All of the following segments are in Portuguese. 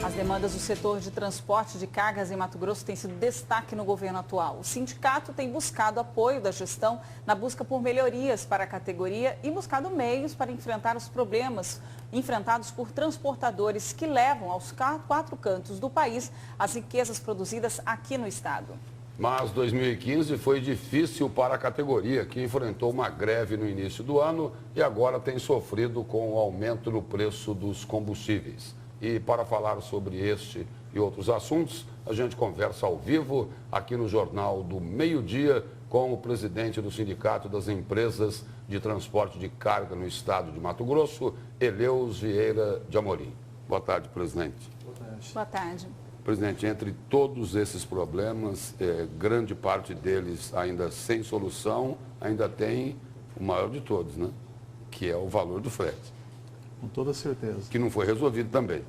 As demandas do setor de transporte de cargas em Mato Grosso têm sido destaque no governo atual. O sindicato tem buscado apoio da gestão na busca por melhorias para a categoria e buscado meios para enfrentar os problemas enfrentados por transportadores que levam aos quatro cantos do país as riquezas produzidas aqui no estado. Mas 2015 foi difícil para a categoria, que enfrentou uma greve no início do ano e agora tem sofrido com o aumento no preço dos combustíveis. E para falar sobre este e outros assuntos, a gente conversa ao vivo aqui no Jornal do Meio-Dia com o presidente do Sindicato das Empresas de Transporte de Carga no estado de Mato Grosso, Eleus Vieira de Amorim. Boa tarde, presidente. Boa tarde. Boa tarde. Presidente, entre todos esses problemas, grande parte deles ainda sem solução, ainda tem o maior de todos, né? Que é o valor do frete. Com toda certeza. Que não foi resolvido também.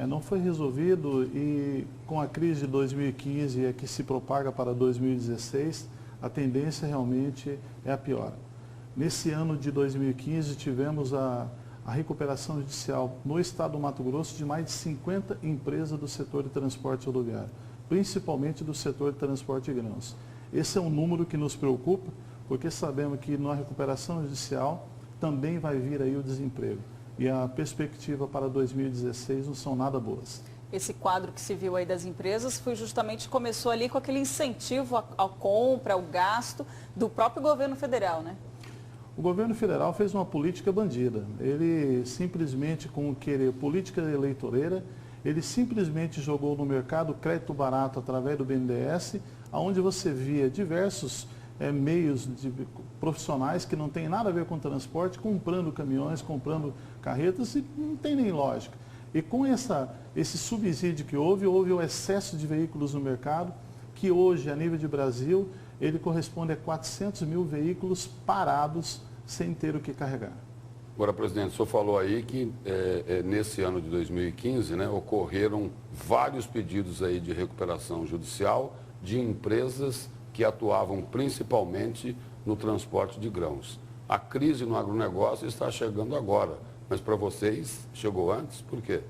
Não foi resolvido e com a crise de 2015 que se propaga para 2016, a tendência realmente é a pior. Nesse ano de 2015 tivemos a recuperação judicial no estado do Mato Grosso de mais de 50 empresas do setor de transporte rodoviário, principalmente do setor de transporte de grãos. Esse é um número que nos preocupa, porque sabemos que na recuperação judicial também vai vir aí o desemprego. E a perspectiva para 2016 não são nada boas. Esse quadro que se viu aí das empresas foi justamente, começou ali com aquele incentivo à compra, ao gasto do próprio governo federal, né? O governo federal fez uma política bandida. Ele simplesmente, com querer política eleitoreira, ele simplesmente jogou no mercado crédito barato através do BNDES, onde você via diversos meios de profissionais que não tem nada a ver com transporte, comprando caminhões, comprando carretas, e não tem nem lógica. E com esse subsídio que houve o excesso de veículos no mercado, que hoje, a nível de Brasil, ele corresponde a 400 mil veículos parados sem ter o que carregar. Agora, presidente, o senhor falou aí que nesse ano de 2015, né, ocorreram vários pedidos aí de recuperação judicial de empresas que atuavam principalmente no transporte de grãos. A crise no agronegócio está chegando agora, mas para vocês chegou antes, por quê?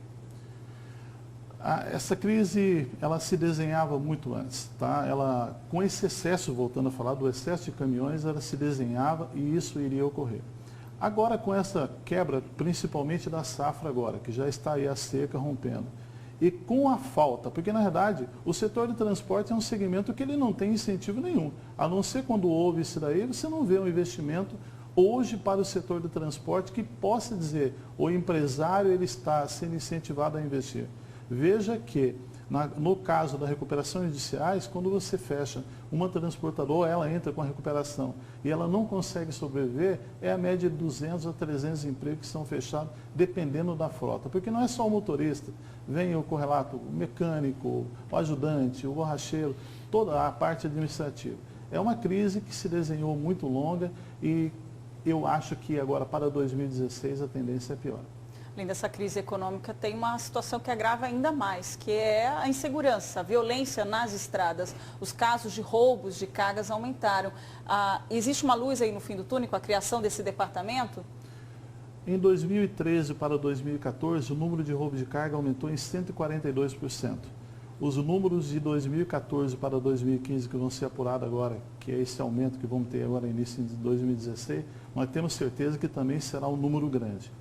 Essa crise, ela se desenhava muito antes, tá? Ela, com esse excesso, voltando a falar do excesso de caminhões, ela se desenhava e isso iria ocorrer. Agora, com essa quebra, principalmente da safra agora, que já está aí a seca rompendo, e com a falta, porque na verdade o setor de transporte é um segmento que ele não tem incentivo nenhum, a não ser quando houve isso daí, você não vê um investimento hoje para o setor de transporte que possa dizer, o empresário ele está sendo incentivado a investir. Veja que, no caso da recuperação judiciais, quando você fecha uma transportadora, ela entra com a recuperação e ela não consegue sobreviver, é a média de 200 a 300 empregos que são fechados, dependendo da frota. Porque não é só o motorista, vem o correlato, o mecânico, o ajudante, o borracheiro, toda a parte administrativa. É uma crise que se desenhou muito longa e eu acho que agora para 2016 a tendência é pior. Além dessa crise econômica, tem uma situação que agrava ainda mais, que é a insegurança, a violência nas estradas. Os casos de roubos de cargas aumentaram. Existe uma luz aí no fim do túnel com a criação desse departamento? Em 2013 para 2014, o número de roubos de carga aumentou em 142%. Os números de 2014 para 2015 que vão ser apurados agora, que é esse aumento que vamos ter agora no início de 2016, nós temos certeza que também será um número grande.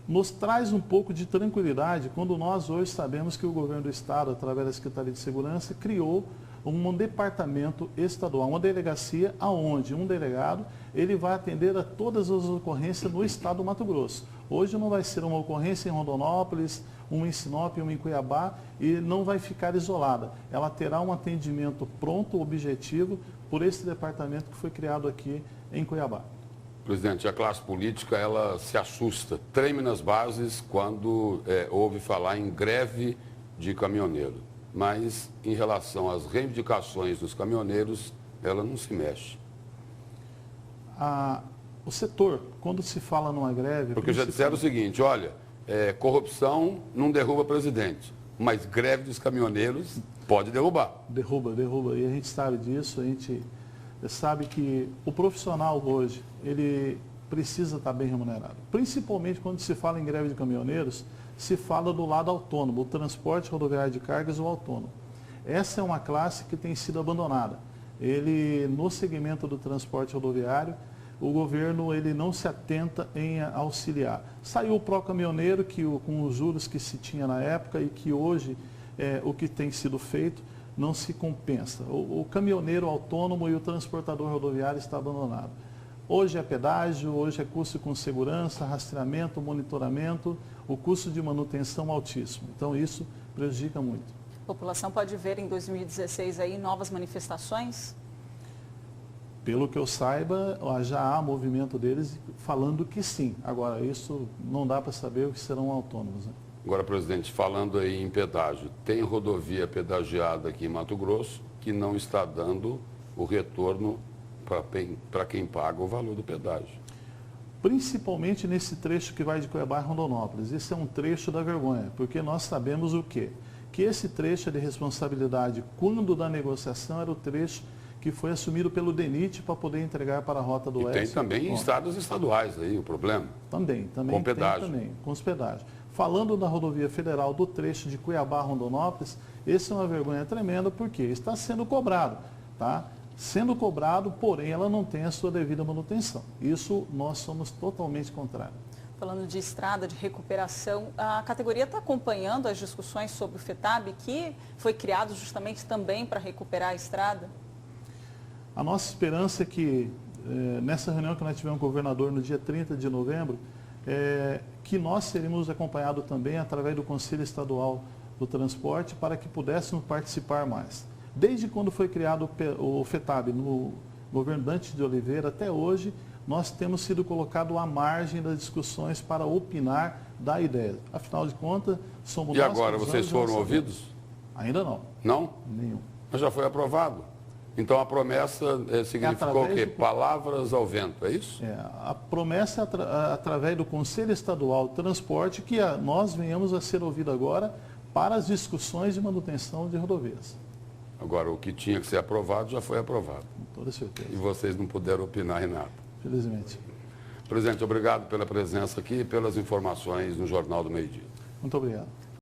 Nos traz um pouco de tranquilidade quando nós hoje sabemos que o governo do estado, através da Secretaria de Segurança, criou um departamento estadual, uma delegacia onde um delegado ele vai atender a todas as ocorrências no estado do Mato Grosso. Hoje não vai ser uma ocorrência em Rondonópolis, uma em Sinop, uma em Cuiabá e não vai ficar isolada. Ela terá um atendimento pronto, objetivo, por esse departamento que foi criado aqui em Cuiabá. Presidente, a classe política ela se assusta, treme nas bases quando ouve falar em greve de caminhoneiro. Mas em relação às reivindicações dos caminhoneiros, ela não se mexe. O setor, quando se fala numa greve... Porque já disseram o seguinte, olha, corrupção não derruba presidente, mas greve dos caminhoneiros pode derrubar. Derruba. E a gente sabe disso, a gente sabe que o profissional hoje, ele precisa estar bem remunerado. Principalmente quando se fala em greve de caminhoneiros, se fala do lado autônomo, o transporte rodoviário de cargas ou autônomo. Essa é uma classe que tem sido abandonada. No segmento do transporte rodoviário, o governo não se atenta em auxiliar. Saiu o pró-caminhoneiro, com os juros que se tinha na época e que hoje o que tem sido feito não se compensa. O caminhoneiro autônomo e o transportador rodoviário está abandonado. Hoje é pedágio, hoje é custo com segurança, rastreamento, monitoramento, o custo de manutenção altíssimo. Então isso prejudica muito. A população pode ver em 2016 aí novas manifestações? Pelo que eu saiba, já há movimento deles falando que sim. Agora, isso não dá para saber o que serão autônomos, né? Agora, presidente, falando aí em pedágio, tem rodovia pedagiada aqui em Mato Grosso que não está dando o retorno para quem paga o valor do pedágio. Principalmente nesse trecho que vai de Cuiabá a Rondonópolis. Esse é um trecho da vergonha, porque nós sabemos o quê? Que esse trecho é de responsabilidade, quando da negociação, era o trecho que foi assumido pelo DENIT para poder entregar para a Rota do Oeste. E tem também estradas estaduais aí o problema. Também com pedágio. Com os pedágios. Falando da rodovia federal do trecho de Cuiabá a Rondonópolis, esse é uma vergonha tremenda porque está sendo cobrado, tá? Sendo cobrado, porém ela não tem a sua devida manutenção. Isso nós somos totalmente contrários. Falando de estrada, de recuperação, a categoria está acompanhando as discussões sobre o FETAB, que foi criado justamente também para recuperar a estrada? A nossa esperança é que, nessa reunião que nós tivemos com o governador no dia 30 de novembro, que nós seríamos acompanhados também através do Conselho Estadual do Transporte para que pudéssemos participar mais. Desde quando foi criado o FETAB no governo Dante de Oliveira até hoje, nós temos sido colocados à margem das discussões para opinar da ideia. Afinal de contas, somos nós. E agora, vocês foram ouvidos? Ainda não. Não? Nenhum. Mas já foi aprovado. Então a promessa significou o quê? Palavras ao vento, é isso? A promessa através do Conselho Estadual de Transporte que nós venhamos a ser ouvidos agora para as discussões de manutenção de rodovias. Agora, o que tinha que ser aprovado já foi aprovado. Com toda certeza. E vocês não puderam opinar em nada. Felizmente. Presidente, obrigado pela presença aqui e pelas informações no Jornal do Meio-Dia. Muito obrigado.